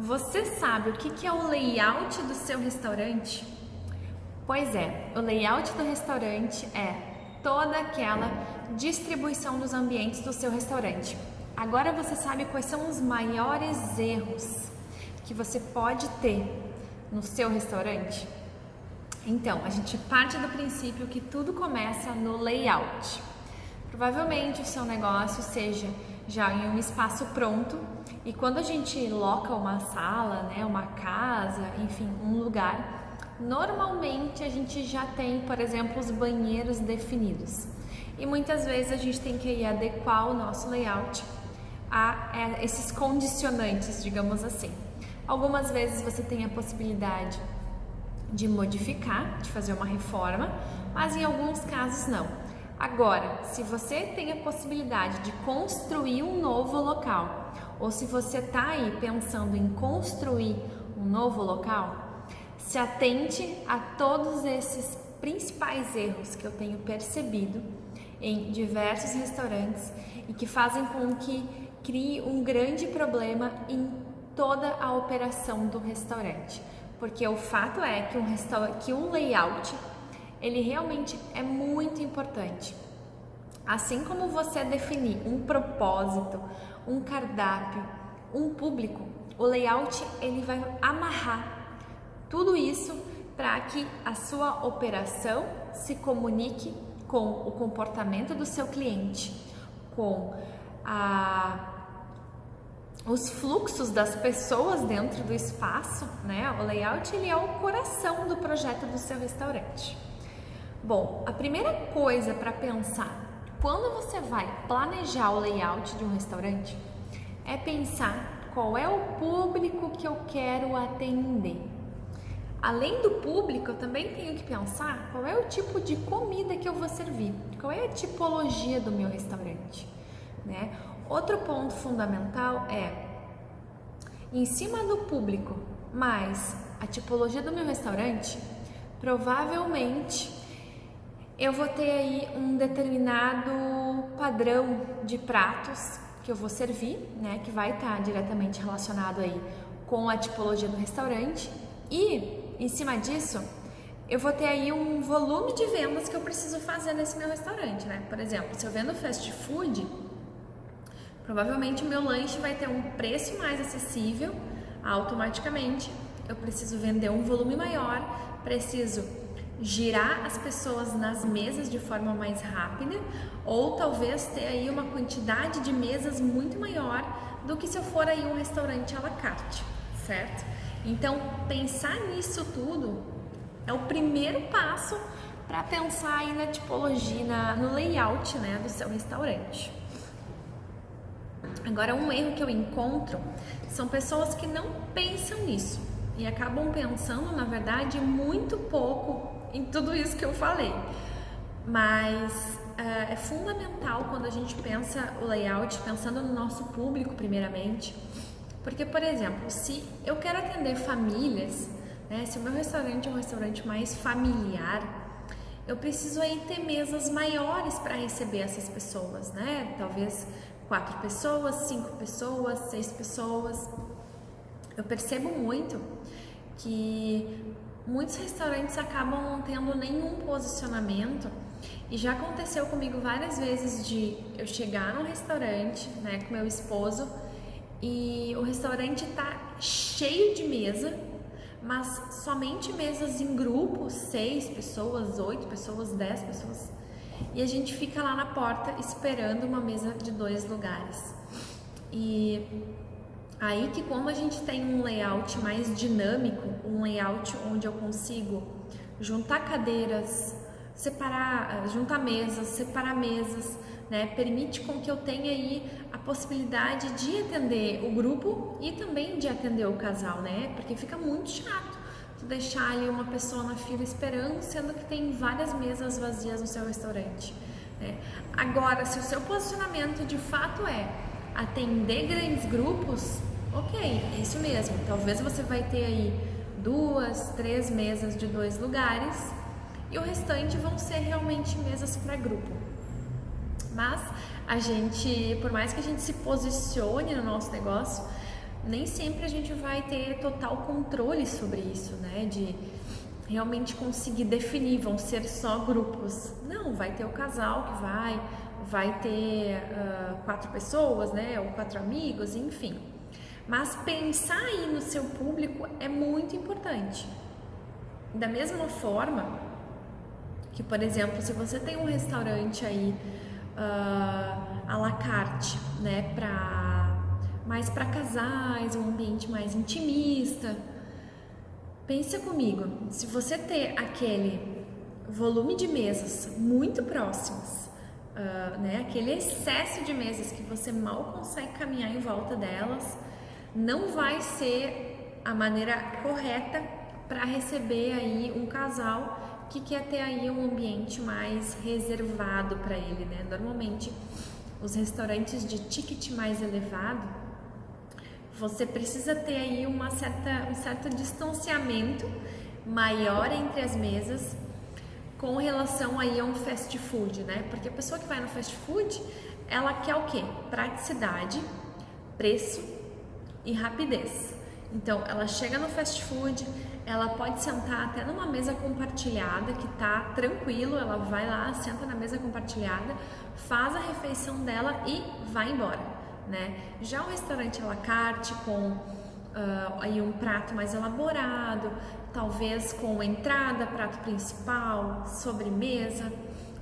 Você sabe o que é o layout do seu restaurante? Pois é, o layout do restaurante é toda aquela distribuição dos ambientes do seu restaurante. Agora você sabe quais são os maiores erros que você pode ter no seu restaurante? Então, a gente parte do princípio que tudo começa no layout. Provavelmente o seu negócio seja já em um espaço pronto e quando a gente loca uma sala, né, uma casa, enfim, um lugar, normalmente a gente já tem, por exemplo, os banheiros definidos. E muitas vezes a gente tem que adequar o nosso layout a esses condicionantes, digamos assim. Algumas vezes você tem a possibilidade de modificar, de fazer uma reforma, mas em alguns casos não. Agora, se você tem a possibilidade de construir um novo local, ou se você está aí pensando em construir um novo local, se atente a todos esses principais erros que eu tenho percebido em diversos restaurantes e que fazem com que crie um grande problema em toda a operação do restaurante. Porque o fato é que um layout ele realmente é muito importante. Assim como você definir um propósito, um cardápio, um público, o layout ele vai amarrar tudo isso para que a sua operação se comunique com o comportamento do seu cliente, com os fluxos das pessoas dentro do espaço, né? O layout ele é o coração do projeto do seu restaurante. Bom, a primeira coisa para pensar quando você vai planejar o layout de um restaurante é pensar qual é o público que eu quero atender. Além do público, eu também tenho que pensar qual é o tipo de comida que eu vou servir, qual é a tipologia do meu restaurante, né? Outro ponto fundamental é, em cima do público mais a tipologia do meu restaurante, provavelmente eu vou ter aí um determinado padrão de pratos que eu vou servir, né, que vai estar diretamente relacionado aí com a tipologia do restaurante e, em cima disso, eu vou ter aí um volume de vendas que eu preciso fazer nesse meu restaurante, né? Por exemplo, se eu vendo fast food, provavelmente o meu lanche vai ter um preço mais acessível, automaticamente eu preciso vender um volume maior, preciso girar as pessoas nas mesas de forma mais rápida ou talvez ter aí uma quantidade de mesas muito maior do que se eu for aí um restaurante à la carte, certo? Então, pensar nisso tudo é o primeiro passo para pensar aí na tipologia, no layout, né, do seu restaurante. Agora, um erro que eu encontro são pessoas que não pensam nisso e acabam pensando, na verdade, muito pouco em tudo isso que eu falei. Mas é fundamental quando a gente pensa o layout, pensando no nosso público primeiramente, porque, por exemplo, se eu quero atender famílias, né, se o meu restaurante é um restaurante mais familiar, eu preciso aí ter mesas maiores para receber essas pessoas, né? Talvez 4 pessoas, 5 pessoas, 6 pessoas. Eu percebo muito que muitos restaurantes acabam não tendo nenhum posicionamento e já aconteceu comigo várias vezes de eu chegar num restaurante, né, com meu esposo e o restaurante tá cheio de mesa, mas somente mesas em grupo, 6 pessoas, 8 pessoas, 10 pessoas. E a gente fica lá na porta esperando uma mesa de 2 lugares. E aí que como a gente tem um layout mais dinâmico, um layout onde eu consigo juntar cadeiras, juntar mesas, separar mesas, né? Permite com que eu tenha aí a possibilidade de atender o grupo e também de atender o casal, né? Porque fica muito chato tu deixar ali uma pessoa na fila esperando, sendo que tem várias mesas vazias no seu restaurante, né? Agora, se o seu posicionamento de fato é atender grandes grupos, ok, é isso mesmo. Talvez você vai ter aí 2, 3 mesas de 2 lugares e o restante vão ser realmente mesas para grupo. Mas a gente, por mais que a gente se posicione no nosso negócio, nem sempre a gente vai ter total controle sobre isso, né? De realmente conseguir definir, vão ser só grupos. Não, vai ter o casal que vai ter 4 pessoas, né? Ou 4 amigos, enfim. Mas pensar aí no seu público é muito importante. Da mesma forma que, por exemplo, se você tem um restaurante aí à la carte, né, mais para casais, um ambiente mais intimista, pensa comigo, se você ter aquele volume de mesas muito próximas, né, aquele excesso de mesas que você mal consegue caminhar em volta delas, não vai ser a maneira correta para receber aí um casal que quer ter aí um ambiente mais reservado para ele, né? Normalmente, os restaurantes de ticket mais elevado, você precisa ter aí um certo distanciamento maior entre as mesas com relação aí a um fast food, né? Porque a pessoa que vai no fast food, ela quer o quê? Praticidade, preço e rapidez. Então, ela chega no fast food, ela pode sentar até numa mesa compartilhada, que tá tranquilo, ela vai lá, senta na mesa compartilhada, faz a refeição dela e vai embora, né? Já um restaurante à la carte com aí um prato mais elaborado, talvez com entrada, prato principal, sobremesa,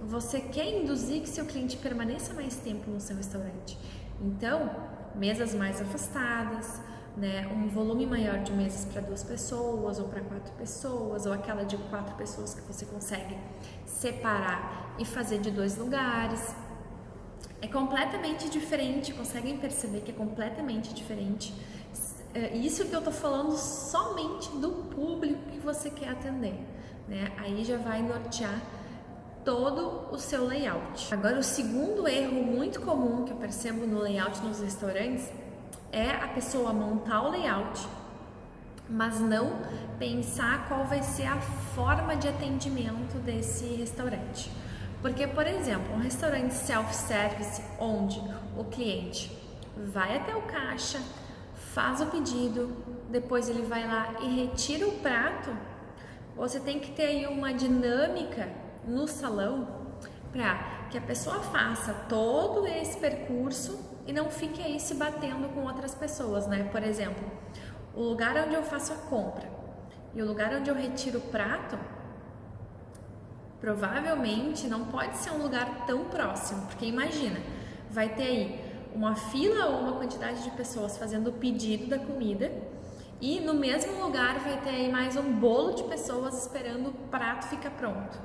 você quer induzir que seu cliente permaneça mais tempo no seu restaurante. Então, mesas mais afastadas, né, um volume maior de mesas para 2 pessoas ou para 4 pessoas, ou aquela de 4 pessoas que você consegue separar e fazer de 2 lugares. É completamente diferente, conseguem perceber que é completamente diferente. Isso que eu tô falando somente do público que você quer atender, né? Aí já vai nortear todo o seu layout. Agora, o segundo erro muito comum que eu percebo no layout nos restaurantes é a pessoa montar o layout, mas não pensar qual vai ser a forma de atendimento desse restaurante. Porque, por exemplo, um restaurante self-service onde o cliente vai até o caixa, faz o pedido, depois ele vai lá e retira o prato, você tem que ter aí uma dinâmica no salão para que a pessoa faça todo esse percurso e não fique aí se batendo com outras pessoas, né? Por exemplo, o lugar onde eu faço a compra e o lugar onde eu retiro o prato, provavelmente não pode ser um lugar tão próximo, porque imagina, vai ter aí uma fila ou uma quantidade de pessoas fazendo o pedido da comida e no mesmo lugar vai ter aí mais um bolo de pessoas esperando o prato ficar pronto,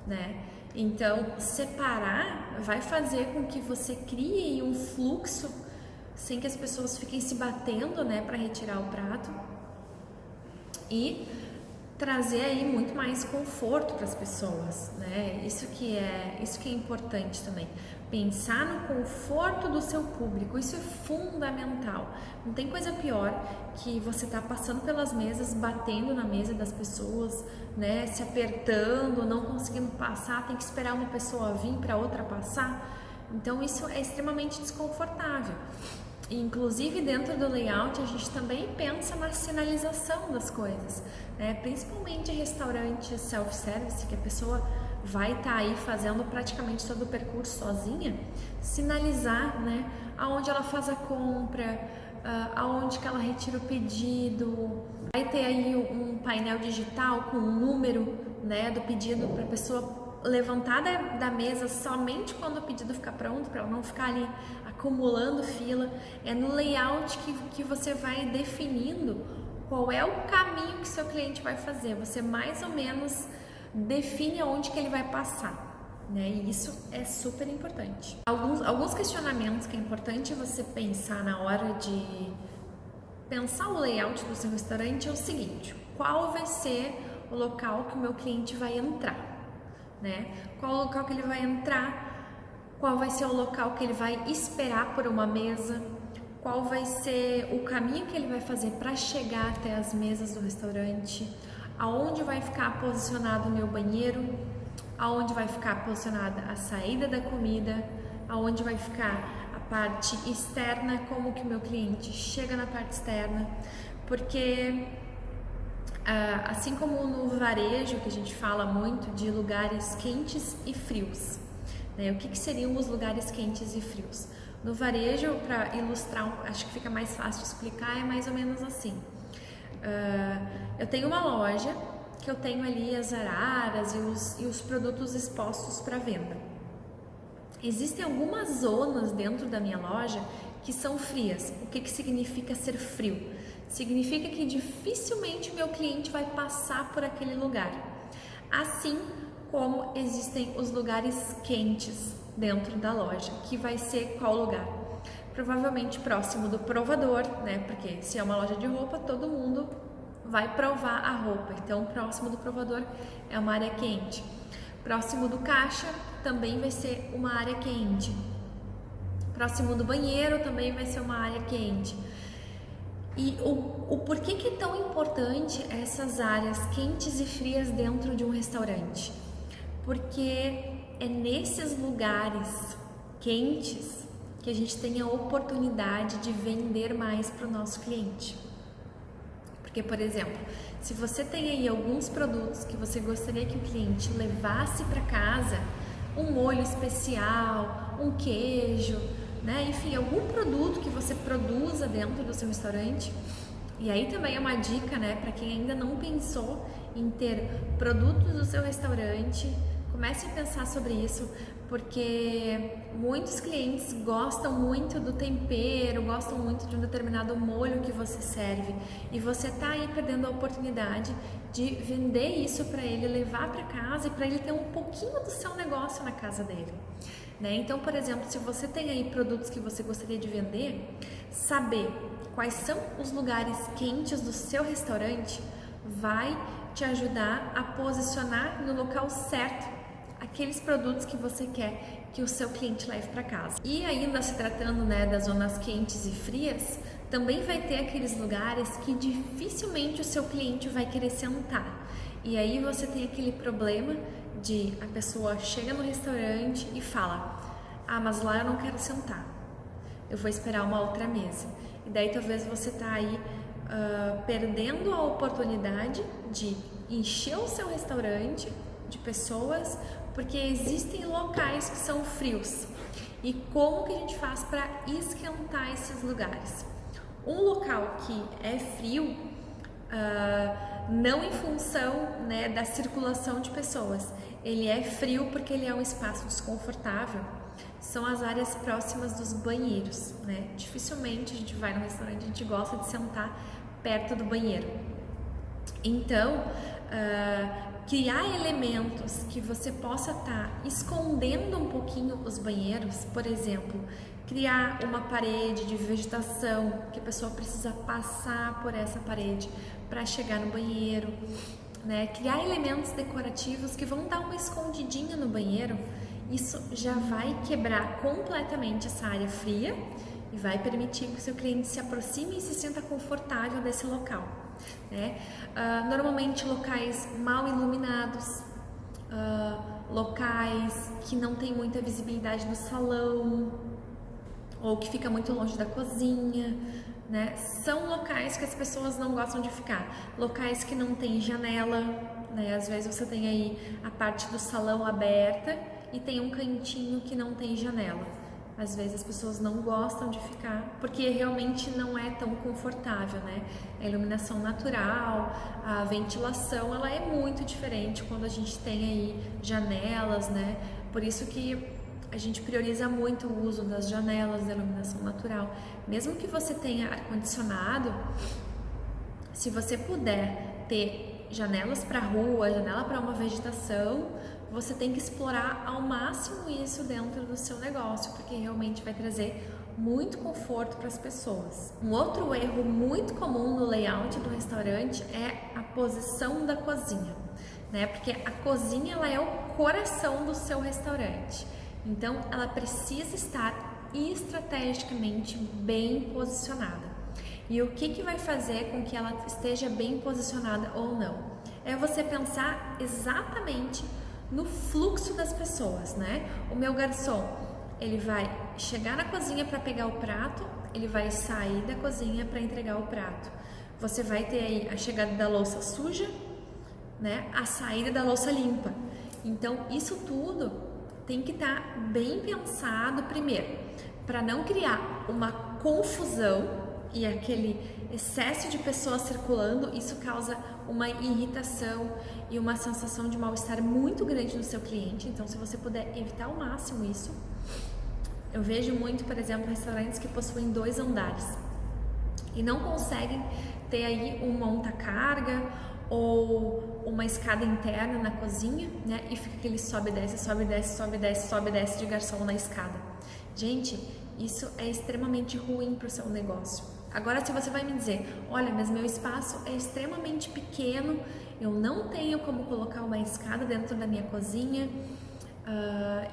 né? Então, separar vai fazer com que você crie um fluxo sem que as pessoas fiquem se batendo, né, para retirar o prato e trazer aí muito mais conforto para as pessoas, né? Isso que é importante também. Pensar no conforto do seu público, isso é fundamental. Não tem coisa pior que você tá passando pelas mesas, batendo na mesa das pessoas, né? Se apertando, não conseguindo passar, tem que esperar uma pessoa vir para outra passar. Então isso é extremamente desconfortável. Inclusive dentro do layout a gente também pensa na sinalização das coisas, né? Principalmente em restaurantes self-service, que a pessoa vai estar aí fazendo praticamente todo o percurso sozinha, sinalizar, né, aonde ela faz a compra, aonde que ela retira o pedido, vai ter aí um painel digital com um número, né, do pedido para a pessoa levantar da mesa somente quando o pedido ficar pronto, para ela não ficar ali acumulando fila. É no layout que você vai definindo qual é o caminho que seu cliente vai fazer. Você mais ou menos define aonde que ele vai passar, né? E isso é super importante. Alguns questionamentos que é importante você pensar na hora de pensar o layout do seu restaurante é o seguinte: qual vai ser o local que o meu cliente vai entrar, né? Qual o local que ele vai entrar? Qual vai ser o local que ele vai esperar por uma mesa? Qual vai ser o caminho que ele vai fazer para chegar até as mesas do restaurante? Aonde vai ficar posicionado o meu banheiro? Aonde vai ficar posicionada a saída da comida? Aonde vai ficar a parte externa, como que o meu cliente chega na parte externa, porque assim como no varejo, que a gente fala muito de lugares quentes e frios, né? O que seriam os lugares quentes e frios? No varejo, para ilustrar, acho que fica mais fácil explicar, é mais ou menos assim. Eu tenho uma loja que eu tenho ali as araras e os produtos expostos para venda. Existem algumas zonas dentro da minha loja que são frias. O que significa ser frio? Significa que dificilmente o meu cliente vai passar por aquele lugar. Assim como existem os lugares quentes dentro da loja, que vai ser qual lugar? Provavelmente próximo do provador, né? Porque se é uma loja de roupa, todo mundo vai provar a roupa. Então, próximo do provador é uma área quente. Próximo do caixa também vai ser uma área quente. Próximo do banheiro também vai ser uma área quente. E o porquê que é tão importante essas áreas quentes e frias dentro de um restaurante? Porque é nesses lugares quentes que a gente tem a oportunidade de vender mais para o nosso cliente. Porque, por exemplo, se você tem aí alguns produtos que você gostaria que o cliente levasse para casa, um molho especial, um queijo, né? Enfim, algum produto que você produza dentro do seu restaurante. E aí também é uma dica, né, para quem ainda não pensou em ter produtos do seu restaurante, comece a pensar sobre isso, porque muitos clientes gostam muito do tempero, gostam muito de um determinado molho que você serve, e você tá aí perdendo a oportunidade de vender isso para ele, levar para casa e para ele ter um pouquinho do seu negócio na casa dele, né? Então, por exemplo, se você tem aí produtos que você gostaria de vender, saber quais são os lugares quentes do seu restaurante vai te ajudar a posicionar no local certo aqueles produtos que você quer que o seu cliente leve para casa. E ainda se tratando, né, das zonas quentes e frias, também vai ter aqueles lugares que dificilmente o seu cliente vai querer sentar. E aí você tem aquele problema de a pessoa chega no restaurante e fala: ah, mas lá eu não quero sentar, eu vou esperar uma outra mesa. E daí talvez você tá aí perdendo a oportunidade de encher o seu restaurante de pessoas, porque existem locais que são frios. E como que a gente faz para esquentar esses lugares? Um local que é frio, não em função, né, da circulação de pessoas, ele é frio porque ele é um espaço desconfortável, são as áreas próximas dos banheiros, né? Dificilmente a gente vai no restaurante, a gente gosta de sentar perto do banheiro. Então, criar elementos que você possa estar escondendo um pouquinho os banheiros, por exemplo, criar uma parede de vegetação que a pessoa precisa passar por essa parede para chegar no banheiro, né? Criar elementos decorativos que vão dar uma escondidinha no banheiro, isso já vai quebrar completamente essa área fria e vai permitir que o seu cliente se aproxime e se sinta confortável desse local, né? Normalmente locais mal iluminados, locais que não tem muita visibilidade no salão ou que fica muito longe da cozinha, né? São locais que as pessoas não gostam de ficar, locais que não tem janela, né? Às vezes você tem aí a parte do salão aberta e tem um cantinho que não tem janela. Às vezes as pessoas não gostam de ficar porque realmente não é tão confortável, né? A iluminação natural, a ventilação, ela é muito diferente quando a gente tem aí janelas, né? Por isso que a gente prioriza muito o uso das janelas, da iluminação natural. Mesmo que você tenha ar-condicionado, se você puder ter janelas para a rua, janela para uma vegetação, você tem que explorar ao máximo isso dentro do seu negócio, porque realmente vai trazer muito conforto para as pessoas. Um outro erro muito comum no layout do restaurante é a posição da cozinha, né? Porque a cozinha, ela é o coração do seu restaurante. Então, ela precisa estar estrategicamente bem posicionada. E o que vai fazer com que ela esteja bem posicionada ou não? É você pensar exatamente no fluxo das pessoas, né? O meu garçom, ele vai chegar na cozinha para pegar o prato, ele vai sair da cozinha para entregar o prato. Você vai ter aí a chegada da louça suja, né? A saída da louça limpa. Então, isso tudo tem que estar bem pensado primeiro, para não criar uma confusão e aquele excesso de pessoas circulando. Isso causa uma irritação e uma sensação de mal-estar muito grande no seu cliente. Então, se você puder evitar ao máximo isso, eu vejo muito, por exemplo, restaurantes que possuem 2 andares e não conseguem ter aí um monta-carga ou uma escada interna na cozinha, né? E fica aquele sobe e desce, sobe e desce, sobe e desce, sobe e desce de garçom na escada. Gente, isso é extremamente ruim para o seu negócio. Agora, se você vai me dizer, olha, mas meu espaço é extremamente pequeno, eu não tenho como colocar uma escada dentro da minha cozinha,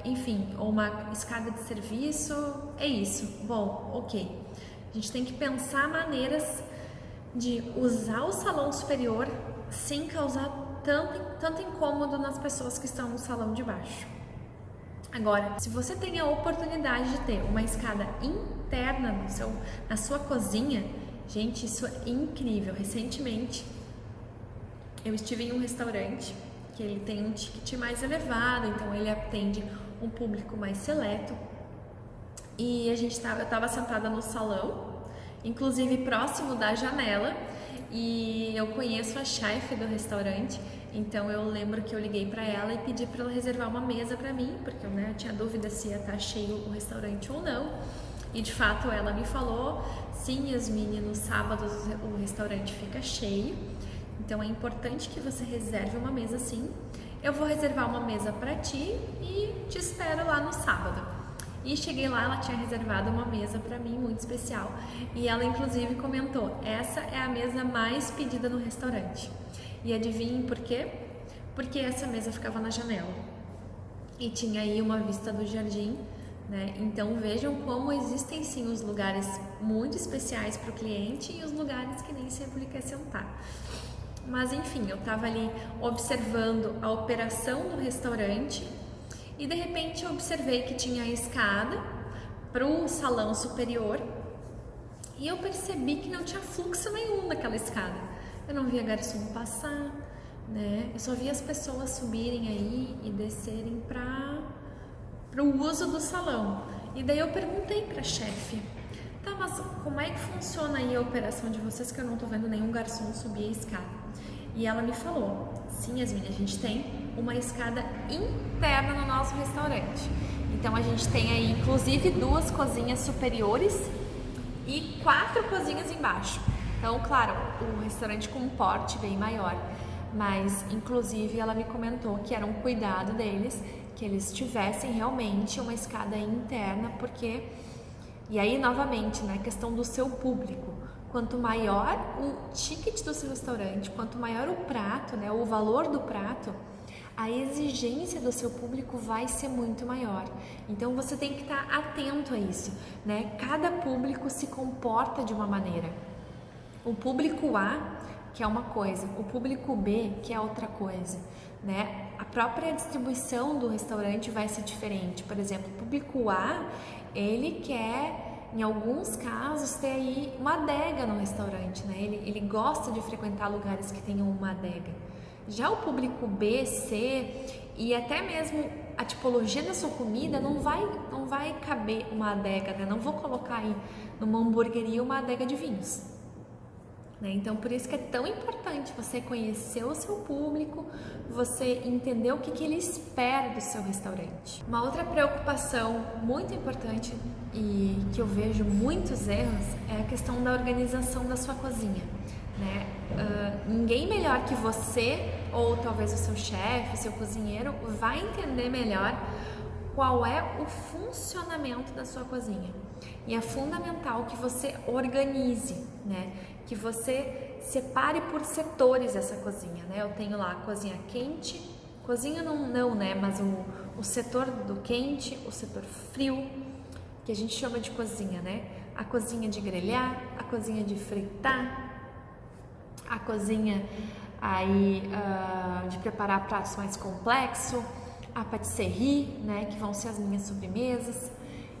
enfim, ou uma escada de serviço, é isso. Bom, ok. A gente tem que pensar maneiras de usar o salão superior sem causar tanto incômodo nas pessoas que estão no salão de baixo. Agora, se você tem a oportunidade de ter uma escada interna na sua cozinha, gente, isso é incrível. Recentemente, eu estive em um restaurante que ele tem um ticket mais elevado, então ele atende um público mais seleto. E eu estava sentada no salão, inclusive próximo da janela, e eu conheço a chefe do restaurante, então eu lembro que eu liguei para ela e pedi para ela reservar uma mesa para mim, porque eu tinha dúvida se ia estar cheio o restaurante ou não. E de fato ela me falou, sim, Yasmine, nos sábados o restaurante fica cheio, então é importante que você reserve uma mesa sim. Eu vou reservar uma mesa para ti e te espero lá no sábado. E cheguei lá, ela tinha reservado uma mesa para mim muito especial. E ela inclusive comentou, essa é a mesa mais pedida no restaurante. E adivinhem por quê? Porque essa mesa ficava na janela. E tinha aí uma vista do jardim, né? Então vejam como existem sim os lugares muito especiais para o cliente e os lugares que nem sempre ele quer sentar. Mas enfim, eu estava ali observando a operação do restaurante e de repente eu observei que tinha a escada para o salão superior e eu percebi que não tinha fluxo nenhum naquela escada. Eu não via garçom passar, né? Eu só via as pessoas subirem aí e descerem para o uso do salão. E daí eu perguntei para a chefe, tá, mas como é que funciona aí a operação de vocês que eu não tô vendo nenhum garçom subir a escada? E ela me falou, sim, Yasmine, a gente tem uma escada interna no nosso restaurante. Então a gente tem aí inclusive 2 cozinhas superiores e 4 cozinhas embaixo. Então, claro, o restaurante com um porte bem maior, mas inclusive ela me comentou que era um cuidado deles, que eles tivessem realmente uma escada interna, porque, e aí novamente, né, questão do seu público. Quanto maior o ticket do seu restaurante, quanto maior o prato, né, o valor do prato, a exigência do seu público vai ser muito maior. Então você tem que estar atento a isso, né? Cada público se comporta de uma maneira. O público A, que é uma coisa, o público B, que é outra coisa, né? A própria distribuição do restaurante vai ser diferente. Por exemplo, o público A, ele quer, em alguns casos, ter aí uma adega no restaurante, né? Ele gosta de frequentar lugares que tenham uma adega. Já o público B, C e até mesmo a tipologia da sua comida não vai caber uma adega, né? Não vou colocar aí numa hamburgueria uma adega de vinhos, né? Então, por isso que é tão importante você conhecer o seu público, você entender o que ele espera do seu restaurante. Uma outra preocupação muito importante e que eu vejo muitos erros é a questão da organização da sua cozinha, né? Ninguém melhor que você ou talvez o seu chefe, seu cozinheiro vai entender melhor qual é o funcionamento da sua cozinha. E é fundamental que você organize, né? Que você separe por setores essa cozinha, né? Eu tenho lá a cozinha quente, cozinha não, né? Mas o setor do quente, o setor frio, que a gente chama de cozinha, né? A cozinha de grelhar, a cozinha de fritar, a cozinha aí de preparar pratos mais complexos, a patisserie, né, que vão ser as minhas sobremesas.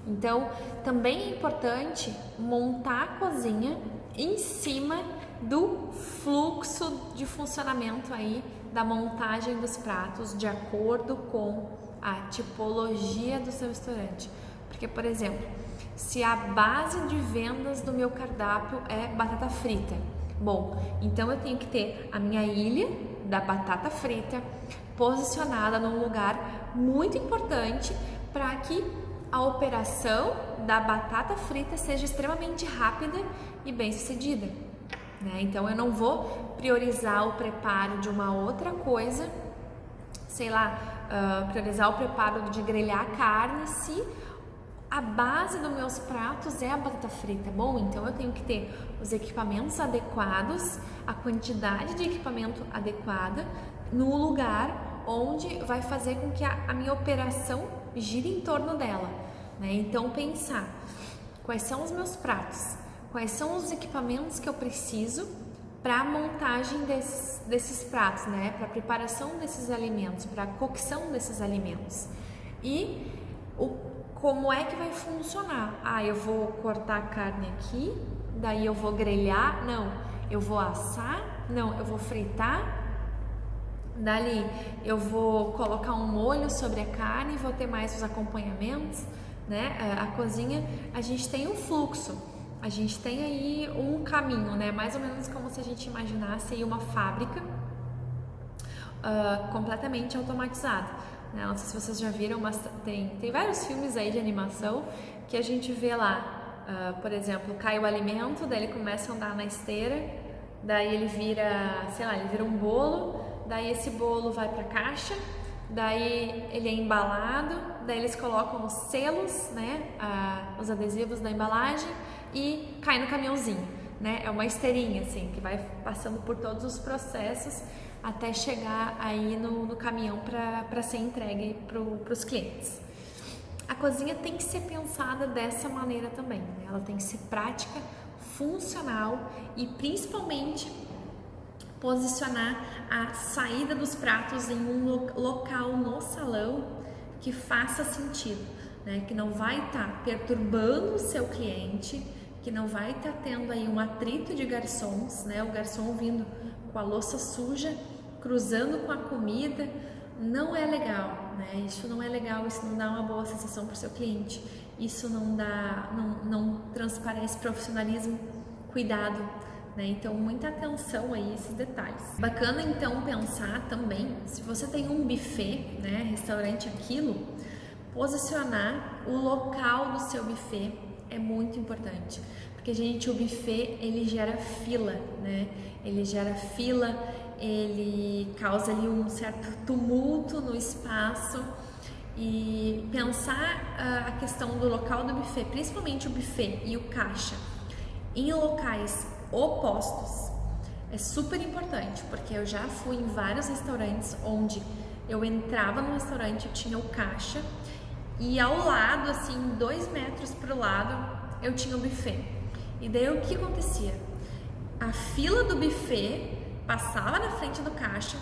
Então, também é importante montar a cozinha em cima do fluxo de funcionamento aí da montagem dos pratos de acordo com a tipologia do seu restaurante. Porque, por exemplo, se a base de vendas do meu cardápio é batata frita, bom, então eu tenho que ter a minha ilha da batata frita posicionada num lugar muito importante para que a operação da batata frita seja extremamente rápida e bem sucedida, né? Então eu não vou priorizar o preparo de uma outra coisa, sei lá, priorizar o preparo de grelhar a carne se a base dos meus pratos é a batata frita. Bom, então eu tenho que ter os equipamentos adequados, a quantidade de equipamento adequada no lugar onde vai fazer com que a minha operação gire em torno dela, né? Então pensar quais são os meus pratos, quais são os equipamentos que eu preciso para a montagem desses pratos, né? Para a preparação desses alimentos, para a cocção desses alimentos e como é que vai funcionar? Eu vou cortar a carne aqui, daí eu vou grelhar, não, eu vou assar, não, eu vou fritar, dali eu vou colocar um molho sobre a carne, vou ter mais os acompanhamentos, né? A cozinha, a gente tem um fluxo, a gente tem aí um caminho, né? Mais ou menos como se a gente imaginasse aí uma fábrica completamente automatizada. Não sei se vocês já viram, mas tem vários filmes aí de animação que a gente vê lá, por exemplo, cai o alimento, daí ele começa a andar na esteira, daí ele vira, sei lá, ele vira um bolo, daí esse bolo vai para a caixa, daí ele é embalado, daí eles colocam os selos, né, os adesivos da embalagem e cai no caminhãozinho, né? É uma esteirinha assim que vai passando por todos os processos até chegar aí no caminhão para ser entregue para os clientes. A cozinha tem que ser pensada dessa maneira também, né? Ela tem que ser prática, funcional e principalmente posicionar a saída dos pratos em um local no salão que faça sentido, né? Que não vai estar perturbando o seu cliente, que não vai estar tendo aí um atrito de garçons, né? O garçom vindo com a louça suja, cruzando com a comida, não é legal, né? Isso não é legal, isso não dá uma boa sensação para o seu cliente, isso não transparece profissionalismo, cuidado, né? Então muita atenção aí a esses detalhes. Bacana então pensar também, se você tem um buffet, né? Restaurante Aquilo, posicionar o local do seu buffet é muito importante, porque gente, o buffet ele gera fila, né? Ele gera fila, ele causa ali um certo tumulto no espaço e pensar a questão do local do buffet, principalmente o buffet e o caixa, em locais opostos é super importante, porque eu já fui em vários restaurantes onde eu entrava no restaurante e tinha o caixa e ao lado, assim, 2 metros para o lado, eu tinha o buffet. E daí o que acontecia? A fila do buffet passava na frente do caixa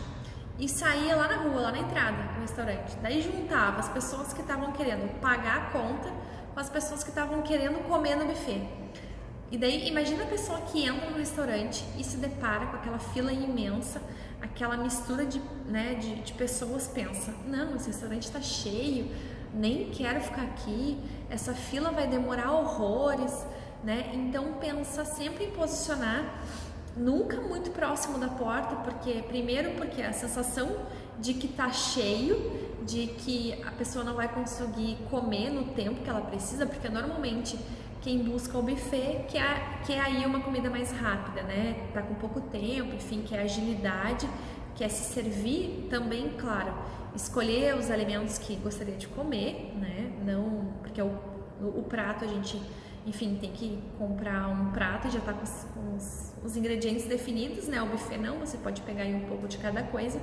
e saía lá na rua, lá na entrada do restaurante. Daí juntava as pessoas que estavam querendo pagar a conta com as pessoas que estavam querendo comer no buffet. E daí imagina a pessoa que entra no restaurante e se depara com aquela fila imensa, aquela mistura de pessoas, pensa, não, esse restaurante está cheio, nem quero ficar aqui, essa fila vai demorar horrores, né? Então pensa sempre em posicionar nunca muito próximo da porta, porque a sensação de que tá cheio, de que a pessoa não vai conseguir comer no tempo que ela precisa, porque normalmente quem busca o buffet quer aí uma comida mais rápida, né? Tá com pouco tempo, enfim, quer agilidade, quer se servir também, claro, escolher os alimentos que gostaria de comer, né? Não, porque o prato a gente, enfim, tem que comprar um prato e já tá com os ingredientes definidos, né? O buffet não, você pode pegar aí um pouco de cada coisa,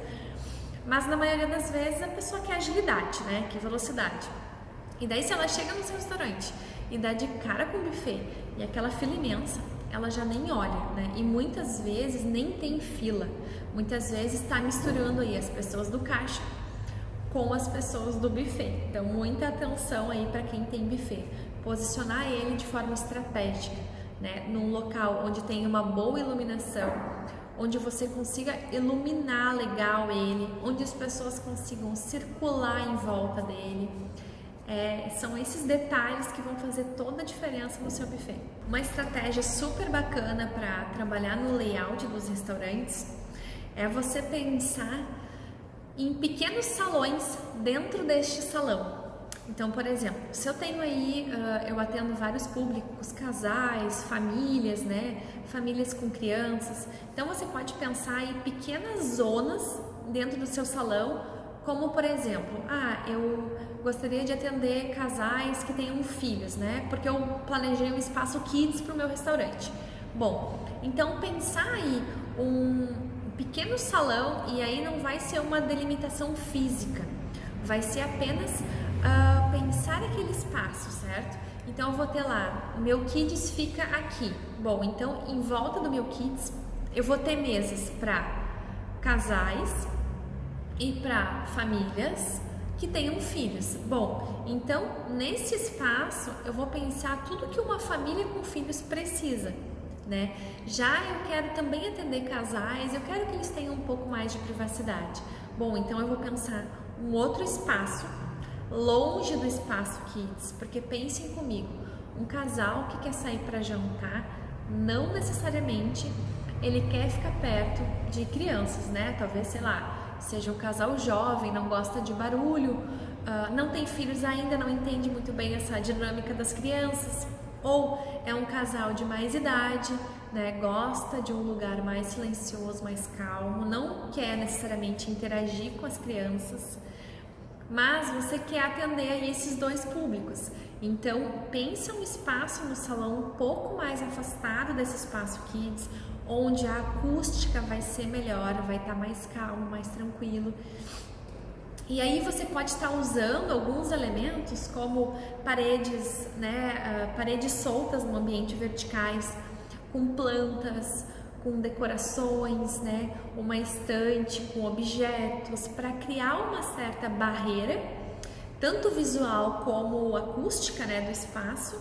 mas na maioria das vezes a pessoa quer agilidade, né? Quer velocidade. E daí se ela chega no seu restaurante e dá de cara com o buffet e aquela fila imensa, ela já nem olha, né? E muitas vezes nem tem fila, muitas vezes está misturando aí as pessoas do caixa com as pessoas do buffet. Então muita atenção aí para quem tem buffet, posicionar ele de forma estratégica, né? Num local onde tem uma boa iluminação, onde você consiga iluminar legal ele, onde as pessoas consigam circular em volta dele. São esses detalhes que vão fazer toda a diferença no seu buffet. Uma estratégia super bacana para trabalhar no layout dos restaurantes é você pensar em pequenos salões dentro deste salão. Então, por exemplo, se eu tenho aí, eu atendo vários públicos, casais, famílias, né? Famílias com crianças. Então, você pode pensar em pequenas zonas dentro do seu salão, como, por exemplo, eu gostaria de atender casais que tenham filhos, né? Porque eu planejei um espaço kids para o meu restaurante. Bom, então pensar aí um pequeno salão, e aí não vai ser uma delimitação física, vai ser apenas pensar aquele espaço, certo? Então eu vou ter lá, o meu kids fica aqui. Bom, então em volta do meu kids eu vou ter mesas para casais e para famílias que tenham filhos. Bom, então nesse espaço eu vou pensar tudo que uma família com filhos precisa, né? Já eu quero também atender casais, eu quero que eles tenham um pouco mais de privacidade. Bom, então eu vou pensar um outro espaço longe do espaço kids, porque pensem comigo, um casal que quer sair para jantar, não necessariamente ele quer ficar perto de crianças, né? Talvez, sei lá, seja um casal jovem, não gosta de barulho, não tem filhos ainda, não entende muito bem essa dinâmica das crianças, ou é um casal de mais idade, né? Gosta de um lugar mais silencioso, mais calmo, não quer necessariamente interagir com as crianças, mas você quer atender a esses dois públicos. Então, pensa um espaço no salão um pouco mais afastado desse espaço kids, onde a acústica vai ser melhor, vai estar mais calmo, mais tranquilo. E aí você pode estar usando alguns elementos como paredes, né, paredes soltas no ambiente verticais, com plantas, com decorações, né, uma estante com objetos, para criar uma certa barreira, tanto visual como acústica, né, do espaço,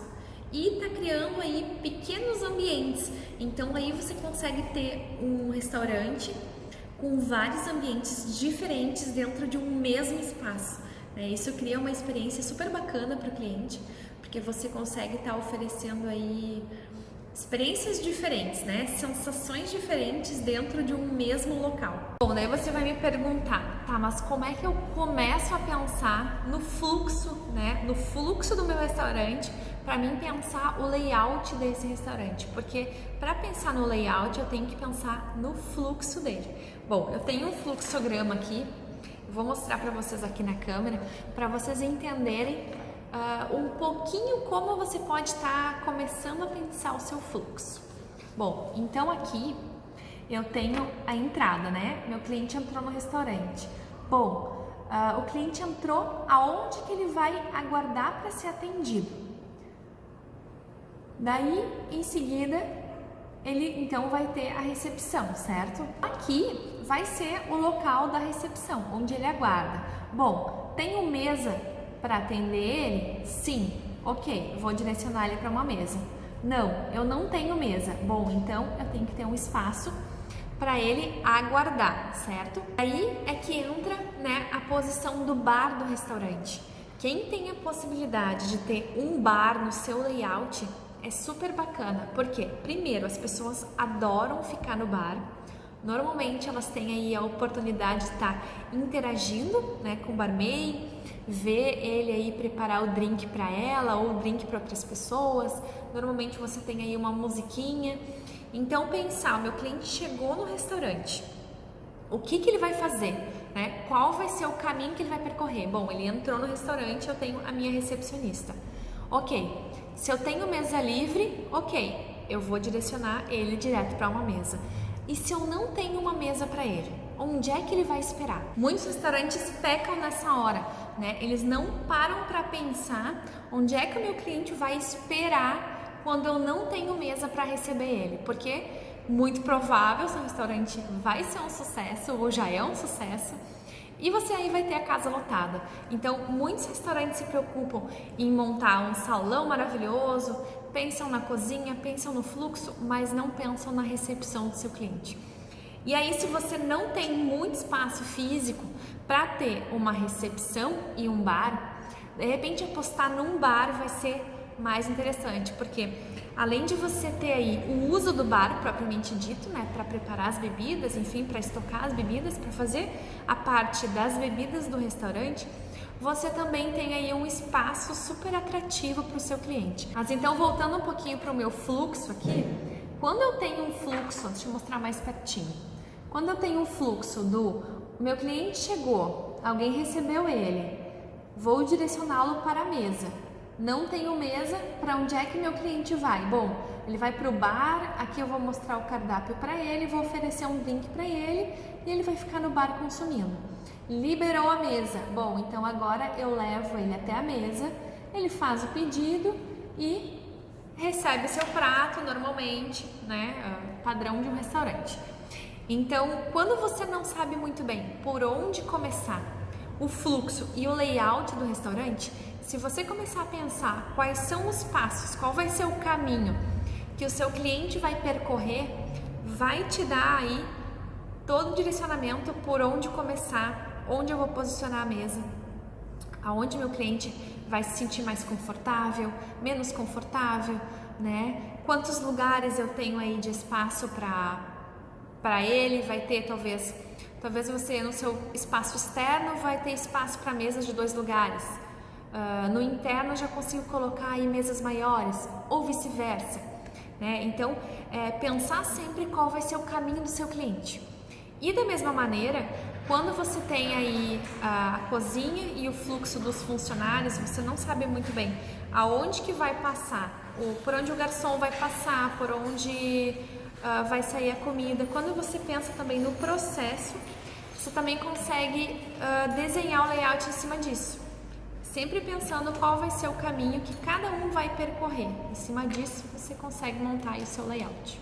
e tá criando aí pequenos ambientes. Então aí você consegue ter um restaurante com vários ambientes diferentes dentro de um mesmo espaço, né? Isso cria uma experiência super bacana para o cliente, porque você consegue estar oferecendo aí experiências diferentes, né? Sensações diferentes dentro de um mesmo local. Bom, daí você vai me perguntar, tá, mas como é que eu começo a pensar no fluxo, né? No fluxo do meu restaurante, para mim pensar o layout desse restaurante, porque para pensar no layout eu tenho que pensar no fluxo dele. Bom, eu tenho um fluxograma aqui, vou mostrar para vocês aqui na câmera, para vocês entenderem um pouquinho como você pode estar começando a pensar o seu fluxo. Bom, então aqui eu tenho a entrada, né? Meu cliente entrou no restaurante. Bom, o cliente entrou, aonde que ele vai aguardar para ser atendido? Daí, em seguida, ele então vai ter a recepção, certo? Aqui vai ser o local da recepção, onde ele aguarda. Bom, tenho mesa para atender ele? Sim. Ok, vou direcionar ele para uma mesa. Não, eu não tenho mesa. Bom, então eu tenho que ter um espaço para ele aguardar, certo? Aí é que entra, né, a posição do bar do restaurante. Quem tem a possibilidade de ter um bar no seu layout é super bacana, porque primeiro as pessoas adoram ficar no bar. Normalmente elas têm aí a oportunidade de estar interagindo, né, com o barman, ver ele aí preparar o drink para ela ou o drink para outras pessoas. Normalmente você tem aí uma musiquinha. Então pensar, o meu cliente chegou no restaurante, o que ele vai fazer, né? Qual vai ser o caminho que ele vai percorrer? Bom, ele entrou no restaurante, eu tenho a minha recepcionista. Ok, se eu tenho mesa livre, ok, eu vou direcionar ele direto para uma mesa. E se eu não tenho uma mesa para ele, onde é que ele vai esperar? Muitos restaurantes pecam nessa hora, né? Eles não param para pensar onde é que o meu cliente vai esperar quando eu não tenho mesa para receber ele, porque muito provável seu restaurante vai ser um sucesso ou já é um sucesso. E você aí vai ter a casa lotada. Então, muitos restaurantes se preocupam em montar um salão maravilhoso, pensam na cozinha, pensam no fluxo, mas não pensam na recepção do seu cliente. E aí, se você não tem muito espaço físico para ter uma recepção e um bar, de repente apostar num bar vai ser mais interessante, porque além de você ter aí o uso do bar propriamente dito, né, para preparar as bebidas, enfim, para estocar as bebidas, para fazer a parte das bebidas do restaurante, você também tem aí um espaço super atrativo para o seu cliente. Mas então, voltando um pouquinho para o meu fluxo aqui, quando eu tenho um fluxo, deixa eu mostrar mais pertinho. Quando eu tenho um fluxo do meu cliente chegou, alguém recebeu ele, vou direcioná-lo para a mesa. Não tenho mesa, para onde é que meu cliente vai? Bom, ele vai para o bar, aqui eu vou mostrar o cardápio para ele, vou oferecer um drink para ele e ele vai ficar no bar consumindo. Liberou a mesa, bom, então agora eu levo ele até a mesa, ele faz o pedido e recebe seu prato normalmente, né, padrão de um restaurante. Então, quando você não sabe muito bem por onde começar o fluxo e o layout do restaurante, se você começar a pensar quais são os passos, qual vai ser o caminho que o seu cliente vai percorrer, vai te dar aí todo o direcionamento por onde começar, onde eu vou posicionar a mesa, aonde meu cliente vai se sentir mais confortável, menos confortável, né? Quantos lugares eu tenho aí de espaço para ele, vai ter talvez você no seu espaço externo vai ter espaço para mesas de 2 lugares. No interno eu já consigo colocar aí mesas maiores ou vice-versa, né? Então, pensar sempre qual vai ser o caminho do seu cliente. E da mesma maneira, quando você tem aí a cozinha e o fluxo dos funcionários, você não sabe muito bem aonde que vai passar, por onde o garçom vai passar, por onde vai sair a comida. Quando você pensa também no processo, você também consegue desenhar o layout em cima disso. Sempre pensando qual vai ser o caminho que cada um vai percorrer. Em cima disso, você consegue montar aí o seu layout.